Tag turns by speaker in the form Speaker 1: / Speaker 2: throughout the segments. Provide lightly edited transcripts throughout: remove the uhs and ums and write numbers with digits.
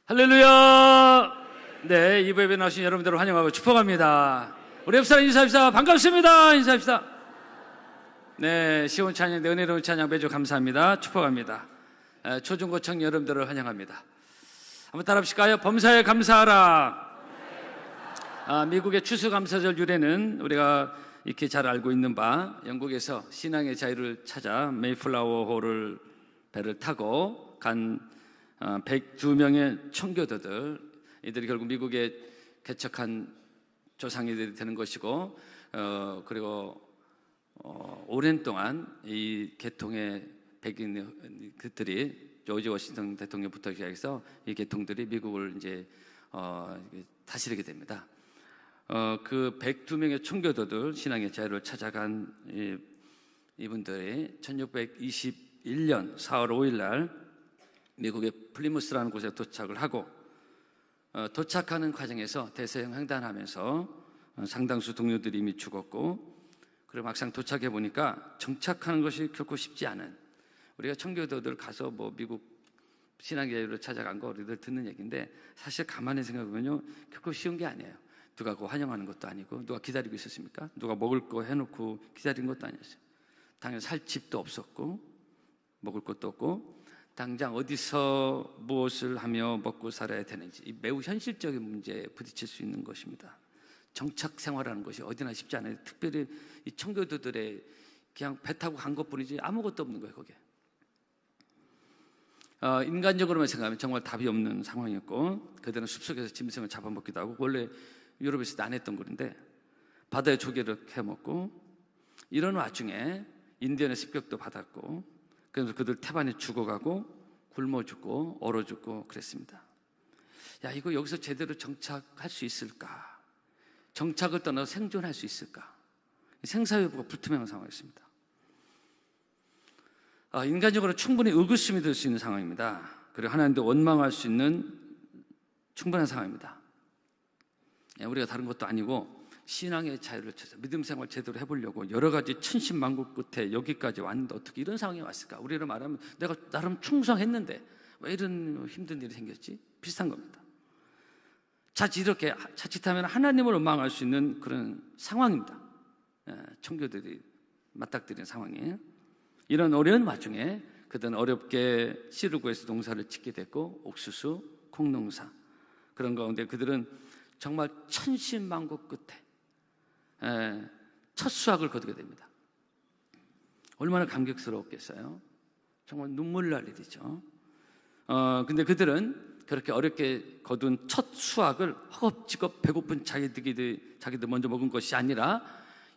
Speaker 1: 할렐루야! 네, 이부 예배 나오신 여러분들을 환영하고 축복합니다. 우리 옆사람 인사합시다. 반갑습니다. 인사합시다. 네, 시온 찬양, 은혜로운 찬양 매주 감사합니다. 축복합니다. 초중고청 여러분들을 환영합니다. 한번 따라합시까요? 범사에 감사하라. 미국의 추수감사절 유래는 우리가 이렇게 잘 알고 있는 바, 영국에서 신앙의 자유를 찾아 메이플라워 호를 배를 타고 간 102명의 청교도들, 이들이 결국 미국에 개척한 조상이들이 되는 것이고, 그리고 오랜 동안 이 계통의 백인 그들이 조지 워싱턴 대통령부터 시작해서 이 계통들이 미국을 이제 다스리게 됩니다. 그 102명의 청교도들, 신앙의 자유를 찾아간 이분들이 1621년 4월 5일 날 미국의 플리무스라는 곳에 도착을 하고, 도착하는 과정에서 대서양 횡단하면서 상당수 동료들이 이미 죽었고, 그리고 막상 도착해 보니까 정착하는 것이 결코 쉽지 않은, 우리가 청교도들 가서 뭐 미국 신앙의 자유를 찾아간 거 우리들 듣는 얘기인데, 사실 가만히 생각해보면요, 결코 쉬운 게 아니에요. 누가 그 환영하는 것도 아니고, 누가 기다리고 있었습니까? 누가 먹을 거 해놓고 기다린 것도 아니었어요. 당연히 살 집도 없었고 먹을 것도 없고, 당장 어디서 무엇을 하며 먹고 살아야 되는지 매우 현실적인 문제에 부딪힐 수 있는 것입니다. 정착 생활하는 것이 어디나 쉽지 않아요. 특별히 이 청교도들의 그냥 배 타고 간 것뿐이지 아무것도 없는 거예요, 거기에. 인간적으로만 생각하면 정말 답이 없는 상황이었고, 그들은 숲속에서 짐승을 잡아먹기도 하고, 원래 유럽에서도 안 했던 거인데 바다의 조개를 캐먹고, 이런 와중에 인디언의 습격도 받았고, 그래서 그들 태반에 죽어가고 굶어 죽고 얼어 죽고 그랬습니다. 야, 이거 여기서 제대로 정착할 수 있을까? 정착을 떠나서 생존할 수 있을까? 생사 여부가 불투명한 상황이었습니다. 인간적으로 충분히 의구심이 들 수 있는 상황입니다. 그리고 하나님도 원망할 수 있는 충분한 상황입니다. 우리가 다른 것도 아니고 신앙의 자유를 찾아 믿음 생활 제대로 해보려고 여러 가지 천신만고 끝에 여기까지 왔는데 어떻게 이런 상황이 왔을까? 우리로 말하면 내가 나름 충성했는데 왜 이런 힘든 일이 생겼지? 비슷한 겁니다. 자칫하면 하나님을 원망할 수 있는 그런 상황입니다. 청교들이 맞닥뜨린 상황이에요. 이런 어려운 와중에 그들은 어렵게 시르고에서 농사를 짓게 됐고, 옥수수, 콩농사, 그런 가운데 그들은 정말 천신만고 끝에 첫 수확을 거두게 됩니다. 얼마나 감격스러웠겠어요? 정말 눈물 날 일이죠. 근데 그들은 그렇게 어렵게 거둔 첫 수확을 허겁지겁 배고픈 자기들 먼저 먹은 것이 아니라,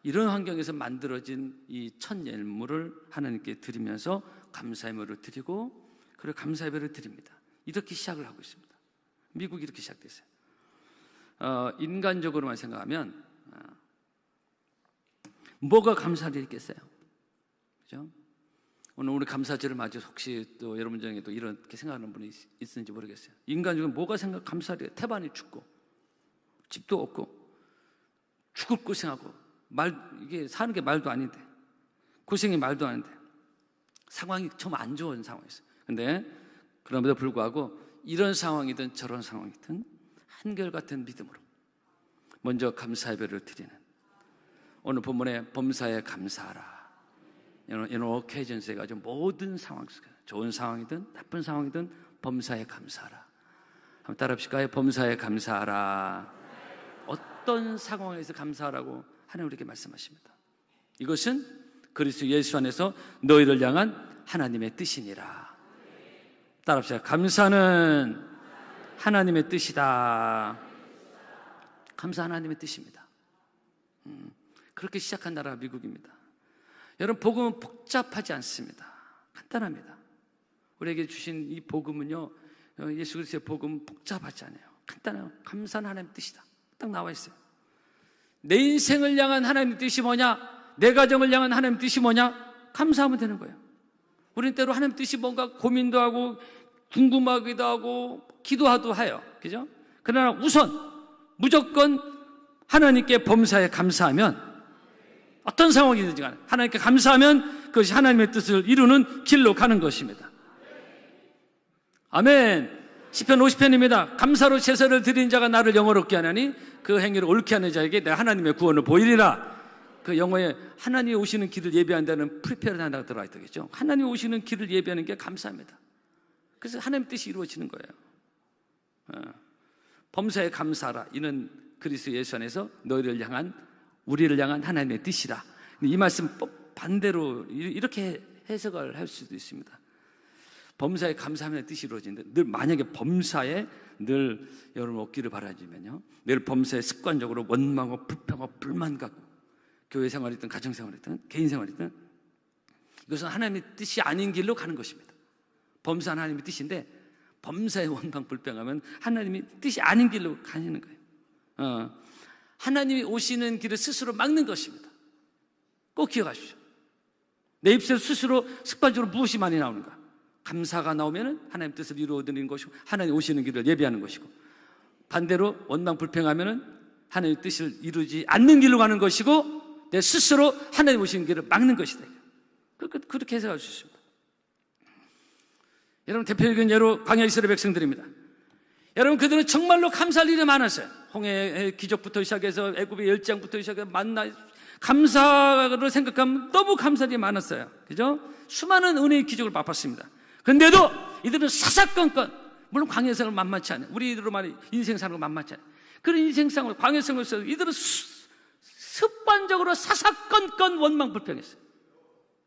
Speaker 1: 이런 환경에서 만들어진 이 첫 열무를 하나님께 드리면서 감사의 예물을 드리고, 그리고 감사의 예배를 드립니다. 이렇게 시작을 하고 있습니다. 미국이 이렇게 시작됐어요. 인간적으로만 생각하면 뭐가 감사할 일이 있겠어요? 그죠? 오늘 우리 감사절을 맞아서 혹시 또 여러분 중에도 이렇게 생각하는 분이 있는지 모르겠어요. 인간적으로 뭐가 감사할 일이에요? 태반이 춥고 집도 없고 죽을 고생하고 이게 사는 게 말도 아닌데, 고생이 말도 아닌데 상황이 좀 안 좋은 상황이었어요. 근데 그럼에도 불구하고 이런 상황이든 저런 상황이든 한결같은 믿음으로 먼저 감사 예배를 드리는, 오늘 본문에 범사에 감사하라. 이런 오케이전스에 가지고 모든 상황 속에, 좋은 상황이든 나쁜 상황이든 범사에 감사하라. 한번 따라합시까요? 범사에 감사하라. 어떤 상황에서 감사하라고 하나님 우리에게 말씀하십니다. 이것은 그리스도 예수 안에서 너희를 향한 하나님의 뜻이니라. 따라합시다. 감사는 하나님의 뜻이다. 감사 하나님의 뜻입니다. 그렇게 시작한 나라가 미국입니다. 여러분, 복음은 복잡하지 않습니다. 간단합니다. 우리에게 주신 이 복음은요, 예수 그리스도의 복음은 복잡하지 않아요. 간단해요. 감사는 하나님의 뜻이다. 딱 나와 있어요. 내 인생을 향한 하나님의 뜻이 뭐냐? 내 가정을 향한 하나님의 뜻이 뭐냐? 감사하면 되는 거예요. 우리는 때로 하나님의 뜻이 뭔가 고민도 하고 궁금하기도 하고 기도하도 해요. 그죠? 그러나 우선 무조건 하나님께 범사에 감사하면, 어떤 상황이든지 간에 하나님께 감사하면 그것이 하나님의 뜻을 이루는 길로 가는 것입니다. 아멘. 시편 50편입니다. 감사로 제사를 드린 자가 나를 영화롭게 하나니 그 행위를 옳게 하는 자에게 내 하나님의 구원을 보이리라. 그 영어에 하나님이 오시는 길을 예비한다는 프리페어를 하나 들어가 있겠죠. 하나님이 오시는 길을 예비하는 게 감사합니다. 그래서 하나님의 뜻이 이루어지는 거예요. 범사에 감사하라. 이는 그리스도 예수 안에서 너희를 향한, 우리를 향한 하나님의 뜻이다. 이 말씀 반대로 이렇게 해석을 할 수도 있습니다. 범사에 감사하면 뜻이 이루어지는데, 늘 만약에 범사에 늘 여러분 얻기를 바라지면요, 늘 범사에 습관적으로 원망하고 불평하고 불만 갖고 교회 생활이든 가정 생활이든 개인 생활이든, 이것은 하나님의 뜻이 아닌 길로 가는 것입니다. 범사는 하나님의 뜻인데 범사에 원망 불평하면 하나님의 뜻이 아닌 길로 가시는 거예요. 하나님이 오시는 길을 스스로 막는 것입니다. 꼭 기억하십시오. 내 입술에서 스스로 습관적으로 무엇이 많이 나오는가? 감사가 나오면 하나님 뜻을 이루어드리는 것이고 하나님 오시는 길을 예비하는 것이고, 반대로 원망 불평하면 하나님의 뜻을 이루지 않는 길로 가는 것이고 내 스스로 하나님 오시는 길을 막는 것이다. 그렇게 해석할 수 있습니다. 여러분, 대표적인 예로 광야 이스라엘 백성들입니다. 여러분, 그들은 정말로 감사할 일이 많았어요. 홍해의 기적부터 시작해서 애굽의 열장부터 시작해서 만나, 감사를 생각하면 너무 감사할 일이 많았어요. 그죠? 수많은 은혜의 기적을 맛봤습니다. 그런데도 이들은 사사건건, 물론 광야생활 만만치 않아요. 우리들로 말해 인생 사는 거 만만치 않아요. 그런 인생생활, 광야생활에서 이들은 습관적으로 사사건건 원망 불평했어요.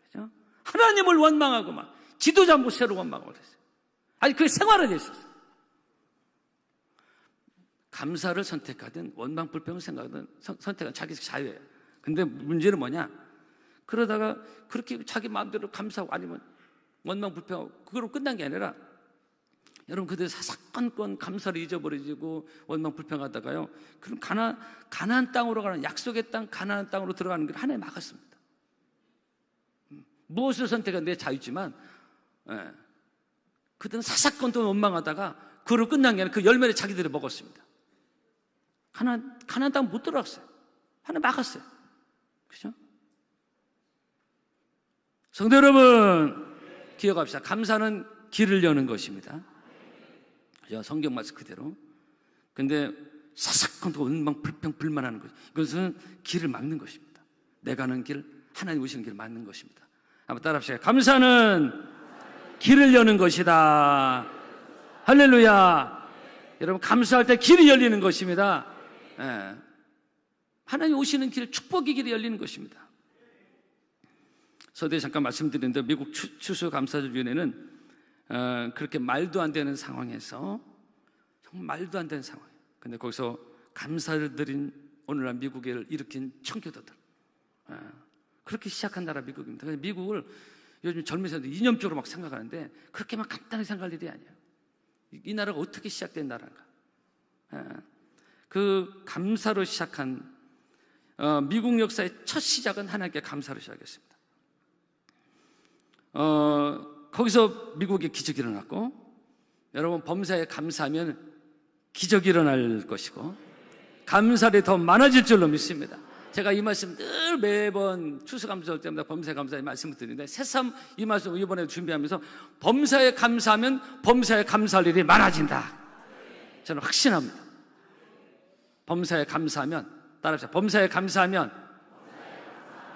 Speaker 1: 그죠? 하나님을 원망하고 막 지도자 모세로 원망을 했어요. 아니, 그게 생활화되어 있었어요. 감사를 선택하든 원망 불평을 생각하든 선택은 자기 자유예요. 근데 문제는 뭐냐? 그러다가 그렇게 자기 마음대로 감사하고 아니면 원망 불평하고 그거로 끝난 게 아니라, 여러분, 그들 사사건건 감사를 잊어버리고 원망 불평하다가요, 그럼 가나안 땅으로 가는, 약속의 땅 가나안 땅으로 들어가는 걸 하나님 막았습니다. 무엇을 선택한 내 자유지만, 그들은 사사건건 원망하다가 그로 끝난 게 아니라 그 열매를 자기들이 먹었습니다. 가나안 땅 못 들어갔어요. 하나님 막았어요. 그죠? 성도 여러분, 기억합시다. 감사는 길을 여는 것입니다. 성경 말씀 그대로. 근데 사사건건 원망 불평 불만하는 것, 이것은 길을 막는 것입니다. 내가 가는 길, 하나님 오시는 길을 막는 것입니다. 한번 따라합시다. 감사는 길을 여는 것이다. 할렐루야. 여러분, 감사할 때 길이 열리는 것입니다. 하나님 오시는 길, 축복의 길이 열리는 것입니다. 서두에 잠깐 말씀드렸는데, 미국 추수감사절위원회는 그렇게 말도 안 되는 상황에서, 정말 말도 안 되는 상황, 근데 거기서 감사를 드린 오늘날 미국을 일으킨 청교도들, 그렇게 시작한 나라 미국입니다. 그래서 미국을 요즘 젊은 사람들이 이념적으로 막 생각하는데, 그렇게만 간단히 생각할 일이 아니에요. 이 나라가 어떻게 시작된 나라인가? 그 감사로 시작한 미국 역사의 첫 시작은 하나님께 감사로 시작했습니다. 거기서 미국에 기적이 일어났고, 여러분, 범사에 감사하면 기적이 일어날 것이고 감사를 더 많아질 줄로 믿습니다. 제가 이 말씀 늘 매번 추수감사 때마다 범사에 감사의 말씀을 드리는데, 새삼 이 말씀 이번에 준비하면서 범사에 감사하면 범사에 감사할 일이 많아진다. 저는 확신합니다. 범사에 감사하면, 따라합시다. 범사에 감사하면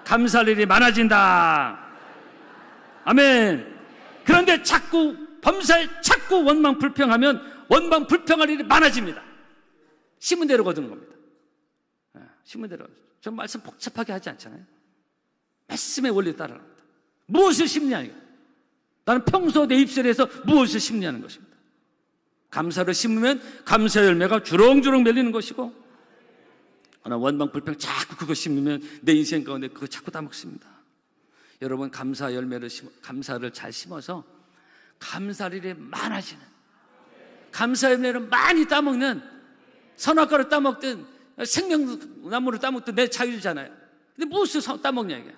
Speaker 1: 감사할 일이 많아진다. 아멘. 그런데 자꾸 범사에 자꾸 원망 불평하면 원망 불평할 일이 많아집니다. 심은 대로 거두는 겁니다. 심은 대로. 전 말씀 복잡하게 하지 않잖아요. 말씀의 원리에 따라갑니다. 무엇을 심냐, 이거. 나는 평소 내 입술에서 무엇을 심냐는 것입니다. 감사를 심으면 감사 열매가 주렁주렁 맺리는 것이고, 그러나 원망 불평 자꾸 그거 심으면 내 인생 가운데 그거 자꾸 따먹습니다. 여러분, 감사 열매를 감사를 잘 심어서 감사할 일이 많아지는, 감사 열매를 많이 따먹는, 선악과를 따먹든 생명나무를 따먹든 내 자유잖아요. 근데 무엇을 따먹냐, 이게.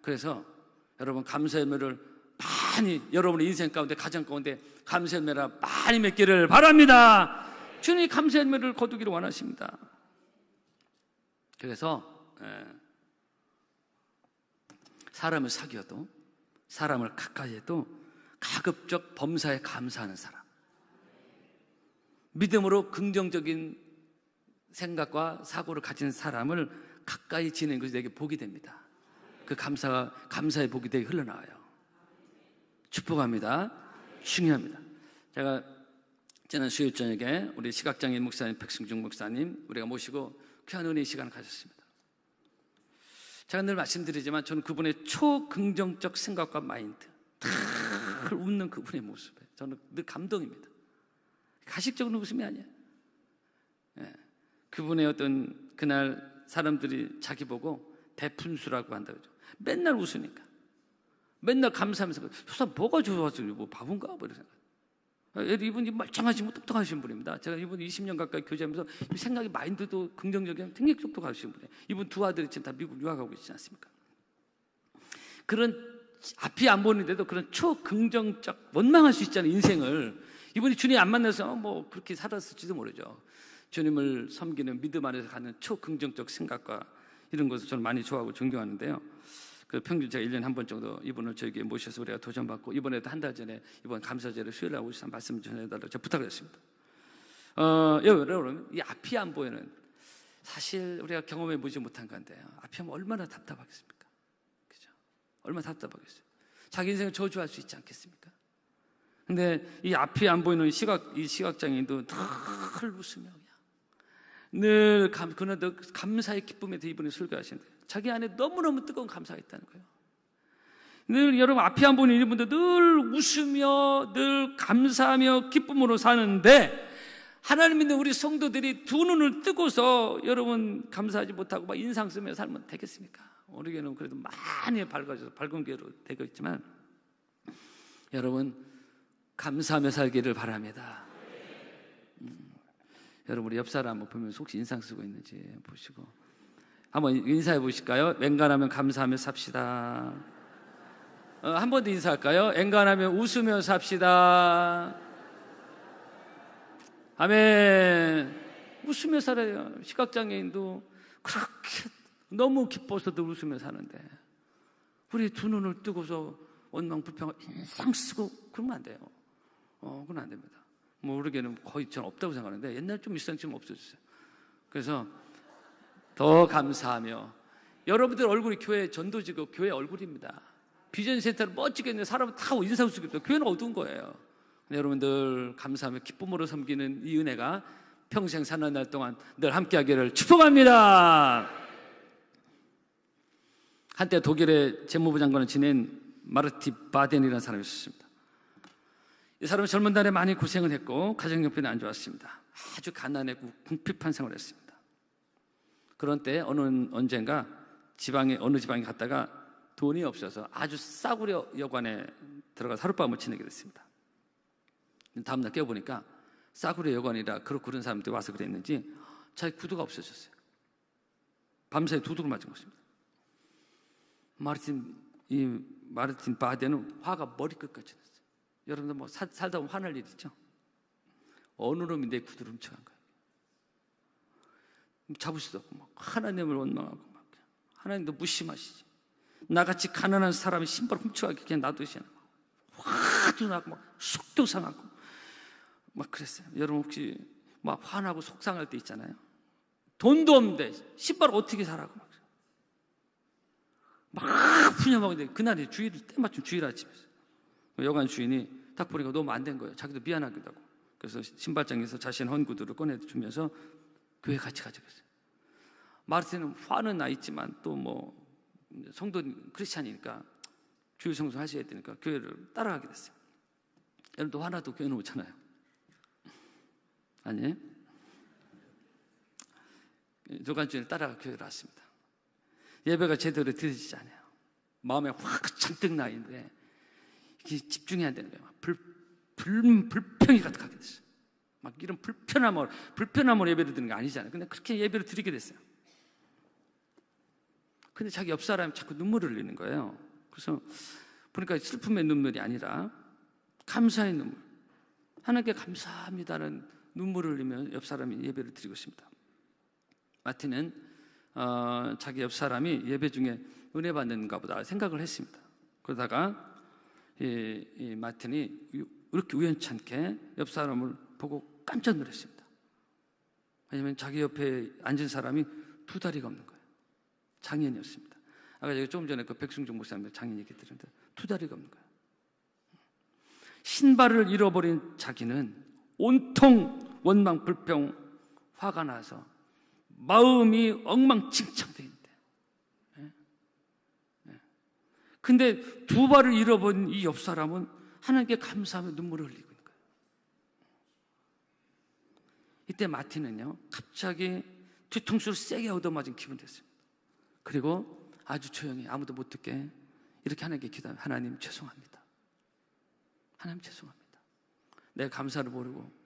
Speaker 1: 그래서 여러분, 감사 열매를 많이, 여러분의 인생 가운데, 가정 가운데 감사 열매를 많이 맺기를 바랍니다. 주님이 감사 열매를 거두기를 원하십니다. 그래서 사람을 사귀어도, 사람을 가까이 해도 가급적 범사에 감사하는 사람, 믿음으로 긍정적인 생각과 사고를 가진 사람을 가까이 지내는 것이 내게 복이 됩니다. 그 감사의 복이 되게 흘러나와요. 축복합니다. 중요합니다. 제가 지난 수요일 저녁에 우리 시각장애인 목사님 백승중 목사님 우리가 모시고 귀한 은혜의 시간을 가졌습니다. 제가 늘 말씀드리지만 저는 그분의 초긍정적 생각과 마인드, 늘 웃는 그분의 모습에 저는 늘 감동입니다. 가식적인 웃음이 아니에요. 그분의 어떤 그날 사람들이 자기 보고 대푼수라고 한다고 그러죠. 맨날 웃으니까, 맨날 감사하면서 저 뭐가 좋아서 뭐 바본가 뭐 이런 생각. 이분이 멀쩡하시고 똑똑하신 분입니다. 제가 이분 20년 가까이 교제하면서 생각이 마인드도 긍정적이고 굉장히 똑똑하신 분이에요. 이분 두 아들이 지금 다 미국 유학하고 있지 않습니까? 그런 앞이 안 보이는데도 그런 초긍정적 원망할 수 있잖아요. 인생을 이분이 주님 안 만나서 뭐 그렇게 살았을지도 모르죠. 주님을 섬기는 믿음 안에서 가는 초긍정적 생각과 이런 것을 저는 많이 좋아하고 존경하는데요. 그 평균 제가 1년에 한 번 정도 이분을 저에게 모셔서 우리가 도전받고 이번에도 한 달 전에 이번 감사제를 수요일에 하고 있어서 말씀 전해달라고 제가 부탁을 했습니다. 여러분, 이 앞이 안 보이는 사실 우리가 경험해 보지 못한 건데요. 앞이 하면 얼마나 답답하겠습니까? 그죠? 얼마나 답답하겠어요. 자기 인생을 저주할 수 있지 않겠습니까? 근데 이 앞이 안 보이는 이 시각장애인도 늘 웃으며 늘 그날도 감사의 기쁨에 대해 이분이 설교하시는데 자기 안에 너무너무 뜨거운 감사가 있다는 거예요. 늘 여러분 앞이 안 보이는 이분도 늘 웃으며 늘 감사하며 기쁨으로 사는데 하나님 믿는 우리 성도들이 두 눈을 뜨고서 여러분 감사하지 못하고 막 인상 쓰며 살면 되겠습니까? 우리 교회는 그래도 많이 밝아져서 밝은 교회로 되고 있지만 여러분 감사하며 살기를 바랍니다. 여러분 우리 옆 사람 한번 보면 혹시 인상 쓰고 있는지 보시고 한번 인사해 보실까요? 맹간하면 감사하며 삽시다. 한 번 더 인사할까요? 맹간하면 웃으며 삽시다. 아멘. 웃으며 살아요. 시각장애인도 그렇게 너무 기뻐서도 웃으며 사는데 우리 두 눈을 뜨고서 원망 불평을 인상 쓰고 그러면 안 돼요. 그건 안 됩니다. 뭐 우리 교회는 거의 전 없다고 생각하는데 옛날 좀 있었는데 지금 없어졌어요. 그래서 더 감사하며 여러분들 얼굴이 교회 전도지고 교회 얼굴입니다. 비전 센터를 멋지게 했는데 사람은 다 인상 쓰고 있다. 교회는 어두운 거예요. 여러분들 감사하며 기쁨으로 섬기는 이 은혜가 평생 사는 날 동안 늘 함께하기를 축복합니다. 한때 독일의 재무부 장관을 지낸 마르티 바덴이라는 사람이 있었습니다. 이 사람은 젊은 날에 많이 고생을 했고 가정 형편이 안 좋았습니다. 아주 가난했고 궁핍한 생활을 했습니다. 그런 때 언젠가 어느 지방에 갔다가 돈이 없어서 아주 싸구려 여관에 들어가서 하룻밤을 지내게 됐습니다. 다음날 깨어보니까 싸구려 여관이라 그런 사람들이 와서 그랬는지 자기 구두가 없어졌어요. 밤새 두둑을 맞은 것입니다. 마르틴 바덴은 화가 머리끝까지 났어요. 여러분들 뭐 살다 보면 화날 일 있죠? 어느 놈이 내 구두를 훔쳐간 거예요. 잡을 수도 없고 막 하나님을 원망하고 막 하나님도 무심하시지. 나같이 가난한 사람이 신발 훔쳐가기 그냥 놔두시나 화도 나고 막 속도 상하고 막 그랬어요. 여러분 혹시 막 화나고 속상할 때 있잖아요. 돈도 없는데 신발 어떻게 사라고 막 푸념하고 그날이 주일 때마침 주일 아침이었어요. 여관 주인이 딱 보니까 너무 안 된 거예요. 자기도 미안하기도 하고. 그래서 신발장에서 자신 헌 구두를 꺼내주면서 교회 같이 가져갔어요. 마르틴은 화는 나 있지만 또 뭐 성도 크리스찬이니까 주일 성수 하셔야 되니까 교회를 따라가게 됐어요. 여러분도 화나도 교회는 오잖아요. 아니에요? 여관 주인을 따라가 교회를 왔습니다. 예배가 제대로 드려지지 않아요. 마음에 확 잔뜩 나 있는데 이게 집중해야 되는 거예요. 불평이 가득하게 됐어요. 막 이런 불편함으로 예배를 드리는 게 아니잖아요. 근데 그렇게 예배를 드리게 됐어요. 근데 자기 옆 사람이 자꾸 눈물을 흘리는 거예요. 그래서 보니까 슬픔의 눈물이 아니라 감사의 눈물. 하나님께 감사합니다는 눈물을 흘리며 옆 사람이 예배를 드리고 있습니다. 마틴은 자기 옆 사람이 예배 중에 은혜 받는가 보다 생각을 했습니다. 그러다가 이 마틴이 이렇게 우연찮게 옆 사람을 보고 깜짝 놀랐습니다. 왜냐하면 자기 옆에 앉은 사람이 두 다리가 없는 거예요. 장애인이었습니다. 아까 제가 조금 전에 그 백승종 목사님 장애인 얘기 들었는데 두 다리가 없는 거예요. 신발을 잃어버린 자기는 온통 원망, 불평, 화가 나서 마음이 엉망진창되어 있는데, 근데 두 발을 잃어버린 이 옆 사람은 하나님께 감사하며 눈물을 흘리고 있는 거예요. 이때 마틴은요, 갑자기 뒤통수를 세게 얻어맞은 기분 됐습니다. 그리고 아주 조용히 아무도 못 듣게 이렇게 하나님께 기도합니다. 하나님 죄송합니다. 하나님 죄송합니다. 내가 감사를 모르고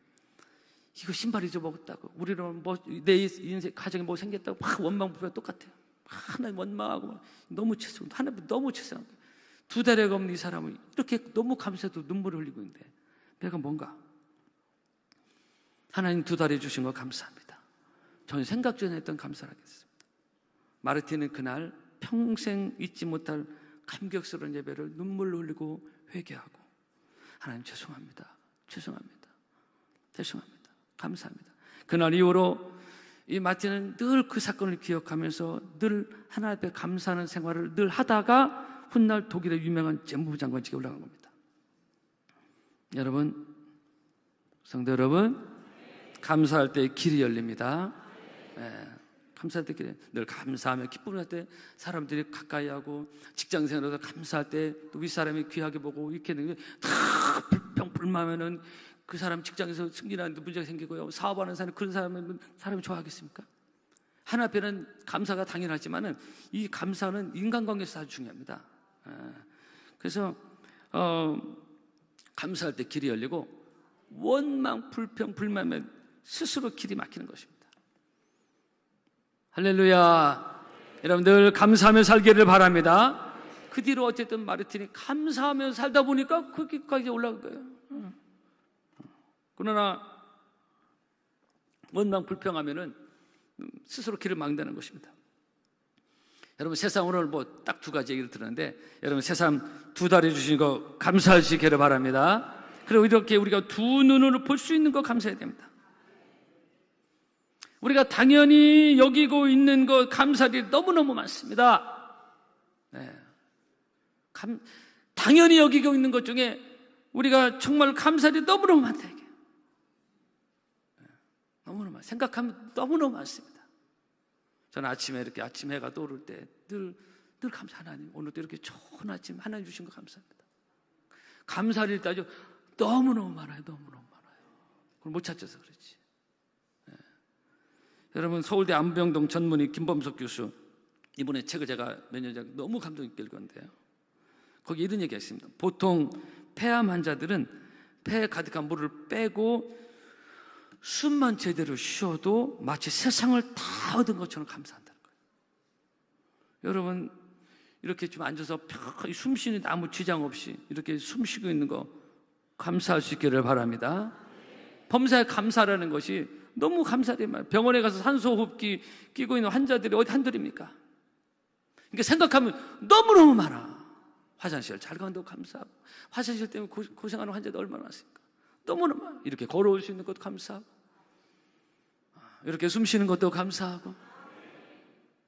Speaker 1: 이거 신발 잊어먹었다고, 우리는 뭐 내 인생 가정에 뭐 생겼다고 막 원망부가 똑같아요. 하나님 원망하고 너무 죄송합니다. 하나님 너무 죄송합니다. 두 다리가 없는 이 사람은 이렇게 너무 감사해도 눈물을 흘리고 있는데 내가 뭔가 하나님 두 다리 주신 거 감사합니다. 저는 생각 전에 했던 감사를 하겠습니다. 마르틴은 그날 평생 잊지 못할 감격스러운 예배를 눈물로 흘리고 회개하고 하나님 죄송합니다. 죄송합니다. 죄송합니다. 감사합니다. 그날 이후로 이 마틴은 늘 그 사건을 기억하면서 늘 하나님 앞에 감사하는 생활을 늘 하다가 훗날 독일의 유명한 재무부 장관직에 올라간 겁니다. 여러분, 성도 여러분, 감사할 때 길이 열립니다. 감사할 때 늘 감사하며 기쁨할 때 사람들이 가까이 하고 직장 생활에서 감사할 때 또 윗사람이 귀하게 보고 이렇게 되는 다 불평 불만하면은 그 사람 직장에서 승진하는데 문제가 생기고요. 사업하는 사람 그런 사람이 좋아하겠습니까? 하나 앞에는 감사가 당연하지만은 이 감사는 인간관계에서 아주 중요합니다. 그래서 감사할 때 길이 열리고 원망 불평 불만하면 스스로 길이 막히는 것입니다. 할렐루야. 여러분 늘 감사하며 살기를 바랍니다. 그 뒤로 어쨌든 마르틴이 감사하며 살다 보니까 거기까지 올라간 거예요. 그러나 원망 불평하면은 스스로 길을 막는다는 것입니다. 여러분 세상으로는 뭐 딱 두 가지 얘기를 들었는데 여러분 세상 두 다리 주신 거 감사하시기를 바랍니다. 그리고 이렇게 우리가 두 눈으로 볼 수 있는 거 감사해야 됩니다. 우리가 당연히 여기고 있는 것 감사들이 너무너무 많습니다. 당연히 여기고 있는 것 중에 우리가 정말 감사들이 너무너무 많다 이게. 너무너무 많아요. 생각하면 너무너무 많습니다. 저는 아침에 이렇게 아침 해가 떠오를 때 늘 감사. 하나님 오늘도 이렇게 좋은 아침 하나님 주신 거 감사합니다. 감사를 따져 너무너무 많아요. 너무너무 많아요. 그걸 못 찾아서 그렇지. 여러분 서울대 안병동 전문의 김범석 교수 이번에 책을 제가 몇 년 전에 너무 감동 있게 읽었는데요. 거기 이런 얘기가 있습니다. 보통 폐암 환자들은 폐에 가득한 물을 빼고 숨만 제대로 쉬어도 마치 세상을 다 얻은 것처럼 감사한다는 거예요. 여러분 이렇게 좀 앉아서 편히 숨 쉬는데 아무 지장 없이 이렇게 숨 쉬고 있는 거 감사할 수 있기를 바랍니다. 범사에 감사라는 것이 너무 감사해요. 병원에 가서 산소호흡기 끼고 있는 환자들이 어디 한둘입니까? 그러니까 생각하면 너무너무 많아. 화장실 잘 간다고 감사하고 화장실 때문에 고생하는 환자들 얼마나 많습니까? 너무너무 많아. 이렇게 걸어올 수 있는 것도 감사하고 이렇게 숨 쉬는 것도 감사하고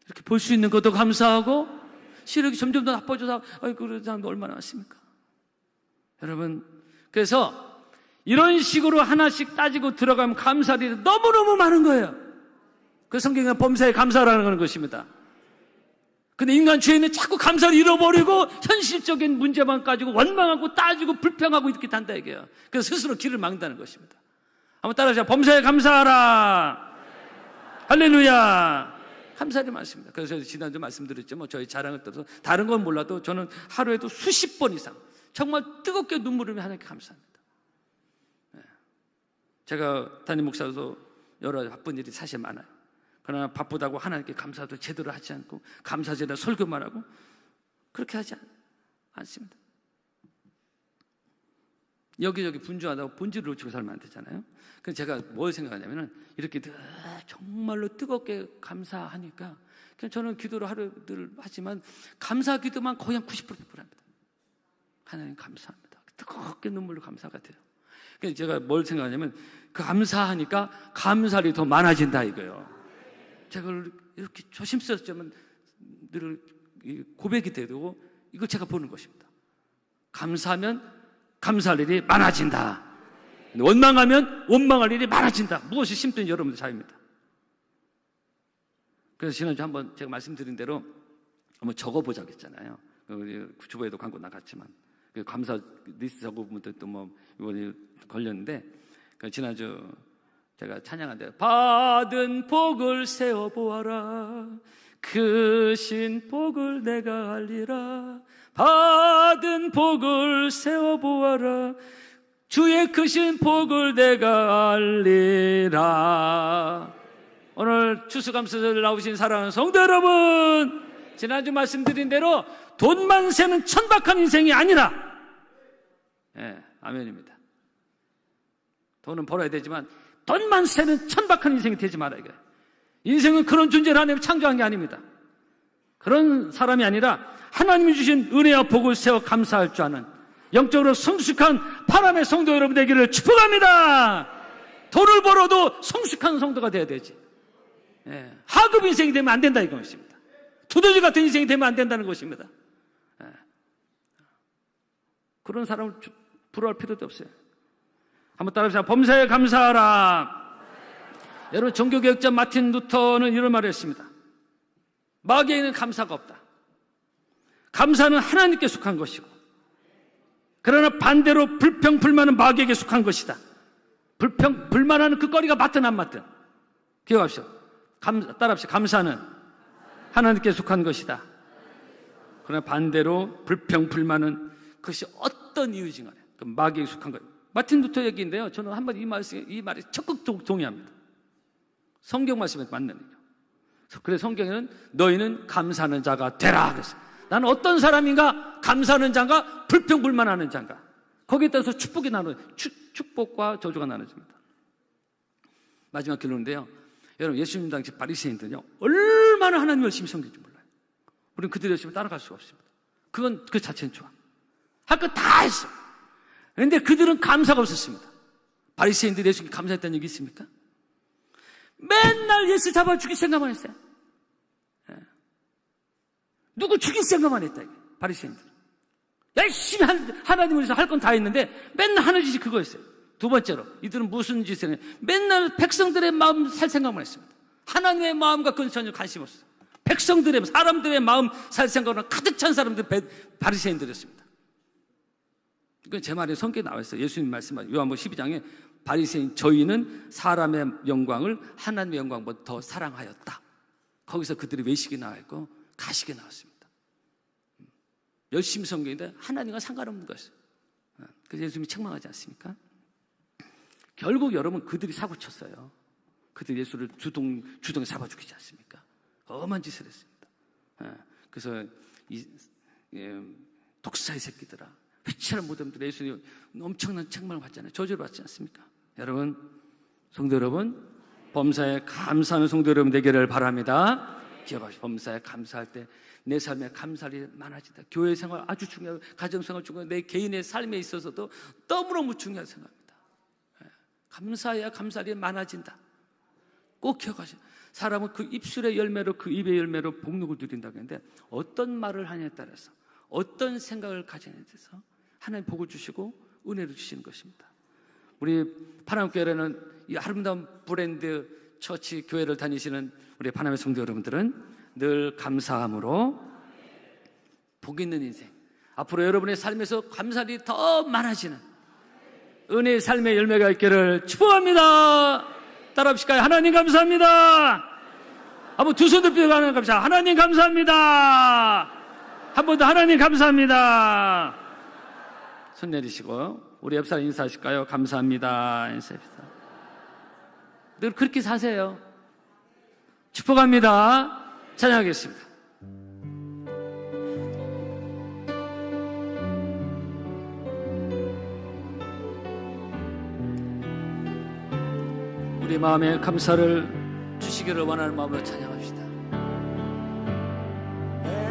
Speaker 1: 이렇게 볼 수 있는 것도 감사하고 시력이 점점 더 나빠져서 그런 사람도 얼마나 많습니까? 여러분 그래서 이런 식으로 하나씩 따지고 들어가면 감사들이 너무너무 많은 거예요. 그 성경은 범사에 감사라는 것입니다. 근데 인간 죄인은 자꾸 감사를 잃어버리고 현실적인 문제만 가지고 원망하고 따지고 불평하고 이렇게 단다 이게요. 그래서 스스로 길을 막는다는 것입니다. 한번 따라하자. 범사에 감사하라. 할렐루야. 감사를 많습니다. 그래서 지난주 말씀드렸죠. 뭐 저희 자랑을 들어서 다른 건 몰라도 저는 하루에도 수십 번 이상 정말 뜨겁게 눈물을 흘리며 하나님께 감사합니다. 제가 담임 목사로서 여러 바쁜 일이 사실 많아요. 그러나 바쁘다고 하나님께 감사도 제대로 하지 않고 감사제나 설교만 하고 그렇게 하지 않습니다. 여기저기 분주하다고 본질을 놓치고 살면 안 되잖아요. 그래서 제가 뭘 생각하냐면은 이렇게 정말로 뜨겁게 감사하니까 그냥 저는 기도를 하루를 하지만 감사 기도만 거의 한 90% 합니다. 하나님 감사합니다. 뜨겁게 눈물로 감사가 돼요. 그래서 제가 뭘 생각하냐면 감사하니까 감사율이 더 많아진다 이거예요. 제가 이렇게 조심스럽지만 늘 고백이 되고 이걸 제가 보는 것입니다. 감사하면 감사할 일이 많아진다. 원망하면 원망할 일이 많아진다. 무엇을 심든지 여러분들 자유입니다. 그래서 지난주 한번 제가 말씀드린 대로 한번 적어보자고 했잖아요. 주보에도 광고 나갔지만 감사 리스트 적어보면 또 뭐 이번에 걸렸는데 지난주 제가 찬양한데 받은 복을 세어보아라 크신 복을 내가 알리라 받은 복을 세어보아라 주의 크신 복을 내가 알리라. 오늘 추수감사절 나오신 사랑하는 성도 여러분, 지난주 말씀드린 대로 돈만 세는 천박한 인생이 아니라, 아멘입니다. 돈은 벌어야 되지만 돈만 세는 천박한 인생이 되지 말아야 돼요. 인생은 그런 존재를 하나님이 창조한 게 아닙니다. 그런 사람이 아니라 하나님이 주신 은혜와 복을 세워 감사할 줄 아는 영적으로 성숙한 바람의 성도 여러분 되기를 축복합니다. 돈을 벌어도 성숙한 성도가 돼야 되지. 하급 인생이 되면 안 된다 이것입니다. 두더지 같은 인생이 되면 안 된다는 것입니다. 그런 사람을 부러워할 필요도 없어요. 한번 따라합시다. 범사에 감사하라. 여러분 종교개혁자 마틴 루터는 이런 말을 했습니다. 마귀에는 감사가 없다. 감사는 하나님께 속한 것이고 그러나 반대로 불평, 불만은 마귀에게 속한 것이다. 불평, 불만하는 그 거리가 맞든 안 맞든 기억합시다. 따라합시다. 감사는 하나님께 속한 것이다. 그러나 반대로 불평, 불만은 그것이 어떤 이유지 간에 마귀에게 속한 거예요. 마틴 루터 얘기인데요. 저는 한번 이 말에 적극 동의합니다. 성경 말씀에 맞는 거예요. 그래서 성경에는 너희는 감사하는 자가 되라 그랬어요. 나는 어떤 사람인가? 감사하는 자인가? 불평불만하는 자인가? 거기에 따라서 축복이 축복과 저주가 나눠집니다. 마지막 결론인데요. 여러분 예수님 당시 바리새인들은요 얼마나 하나님 열심히 섬기는지 몰라요. 우리는 그들 열심히 따라갈 수가 없습니다. 그건 그 자체는 좋아. 할 거 다 했어. 그런데 그들은 감사가 없었습니다. 바리새인들이 예수님께 감사했다는 얘기 있습니까? 맨날 예수 잡아 죽일 생각만 했어요. 누구 죽일 생각만 했다. 바리새인들. 열심히 하나님을 위해서 할 건 다 했는데 맨날 하는 짓이 그거였어요. 두 번째로 이들은 무슨 짓을 했냐? 맨날 백성들의 마음 살 생각만 했습니다. 하나님의 마음과 그건 전혀 관심 없어요. 백성들의 사람들의 마음 살 생각으로 가득 찬 사람들 바리새인들이었습니다. 이건 제 말에 성경에 나와 있어요. 예수님 말씀하신 요한복음 12장에 바리새인 저희는 사람의 영광을 하나님의 영광보다 더 사랑하였다. 거기서 그들이 외식이 나와 있고 가식이 나왔습니다. 열심히 섬기는데 하나님과 상관없는 것이에요. 그래서 예수님이 책망하지 않습니까? 결국 여러분 그들이 사고쳤어요. 그들이 예수를 주동에 잡아 죽이지 않습니까? 엄한 짓을 했습니다. 그래서 독사의 새끼들아 회칠한 무덤들에 예수님 엄청난 책망을 받잖아요. 저주를 받지 않습니까? 여러분 성도 여러분 범사에 감사하는 성도 여러분 되기를 바랍니다. 기억하십시오. 범사에 감사할 때 내 삶에 감사할이 많아진다. 교회 생활 아주 중요하고 가정생활 중요하고 내 개인의 삶에 있어서도 너무너무 중요한 생각입니다. 감사해야 감사할이 많아진다. 꼭 기억하세요. 사람은 그 입술의 열매로 그 입의 열매로 복록을 누린다고 했는데 어떤 말을 하냐에 따라서 어떤 생각을 가지냐에 대해서 하나님 복을 주시고 은혜를 주시는 것입니다. 우리 파남교회라는 이 아름다운 브랜드 처치 교회를 다니시는 우리 파남의 성도 여러분들은 늘 감사함으로 복 있는 인생, 앞으로 여러분의 삶에서 감사함이 더 많아지는 은혜의 삶의 열매가 있기를 축복합니다. 따라합시까요? 하나님 감사합니다. 한번 두 손 들고 하나님 감사합니다. 하나님 감사합니다. 한 번 더 하나님 감사합니다. 손 내리시고 우리 옆 사람 인사하실까요? 감사합니다. 인사합시다. 늘 그렇게 사세요. 축복합니다. 찬양하겠습니다. 우리 마음에 감사를 주시기를 원하는 마음으로 찬양합시다.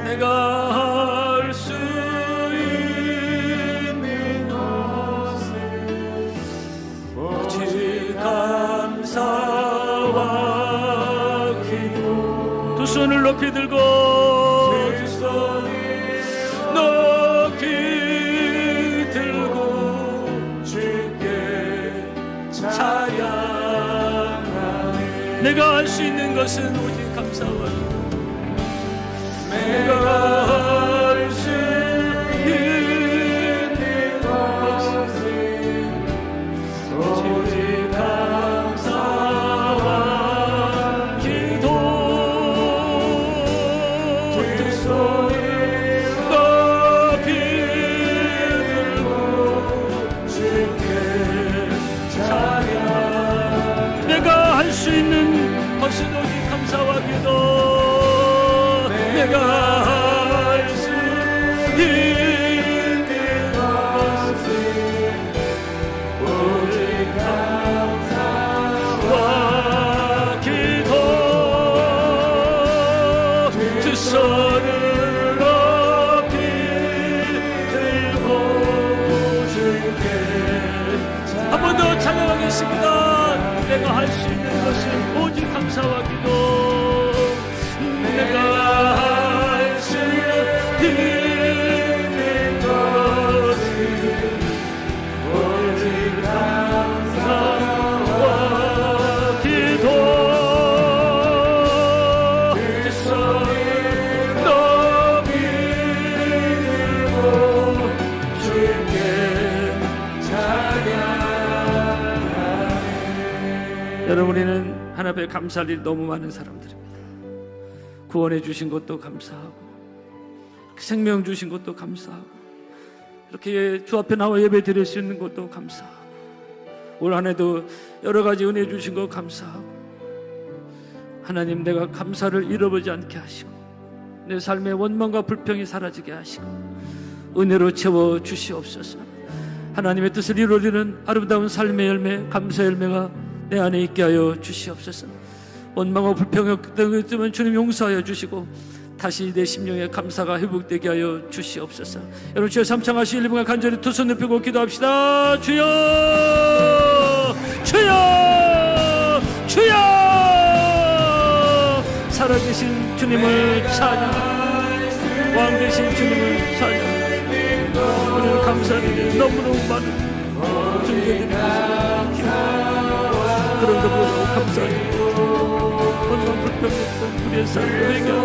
Speaker 1: 내가 할 수 있는 것을 높이 들고 높이 들고 주께 찬양하네. 내가 할 수 있는 것은 오직 감사와 기도. 내가 할 수 있는 것은 오직 감사와 기도. 두 손을 높이 들고 주께 찬양. 내가 할 수 있는 것은 오직 감사와 기도. 내가 할 수 있는 것은 오직 감사와 기도. 두 손을 높이 들고 주께 한 번 더 찬양하겠습니다. 내가 할 수 있는 것은 오직 감사와 기도. 내가 할 수 있는 것은 오직 감사와 기도. 두 손을 높이 들고 주께 찬양하네. 여러분, 우리는 하나님 앞에 감사할 일이 너무 많은 사람들입니다. 구원해 주신 것도 감사하고, 생명 주신 것도 감사하고, 이렇게 주 앞에 나와 예배 드릴 수 있는 것도 감사하고, 올 한 해도 여러 가지 은혜 주신 것 감사하고, 하나님, 내가 감사를 잃어버리지 않게 하시고 내 삶의 원망과 불평이 사라지게 하시고 은혜로 채워 주시옵소서. 하나님의 뜻을 이루어지는 아름다운 삶의 열매, 감사의 열매가 내 안에 있게 하여 주시옵소서. 원망과 불평이 있으면 주님 용서하여 주시고 다시 내 심령에 감사가 회복되게 하여 주시옵소서. 여러분, 주여 삼창하시 1분간 간절히 두 손 높이고 기도합시다. 주여, 주여, 주여. 살아계신 주님을 찬양합니다. 왕 되신 주님을 찬양합니다. 오늘 감사드리는 너무너무 많은 존재들이 그런 것보다 감사합니다. 원망 불평했던 우리의 삶을 회개하고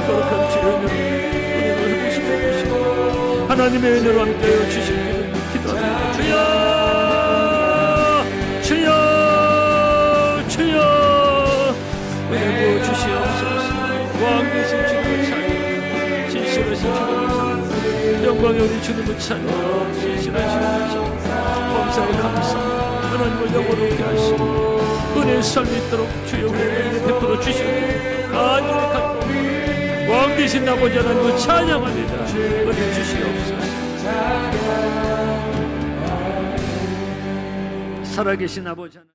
Speaker 1: 거룩한 주의 은혜로 회복시켜 주시고 하나님의 은혜로 함께하여 주시기를 기도합니다. 주여, 주여, 주여, 은혜 부어 주시옵소서. 왕 되신 주님을 찬양, 진실하신 주님을 찬양, 영광의 우리 주님을 찬양, 진실하신 주님을 찬양, 범사에 감사, 하나님을 영원하게 하시고 은혜의 삶이 있도록 주여 우리에게 베풀어 주시옵소서. 간절히 간구합니다. 왕 되신 아버지 하나님을 찬양합니다. 은혜 주시옵소서. 살아계신 아버지 하나님.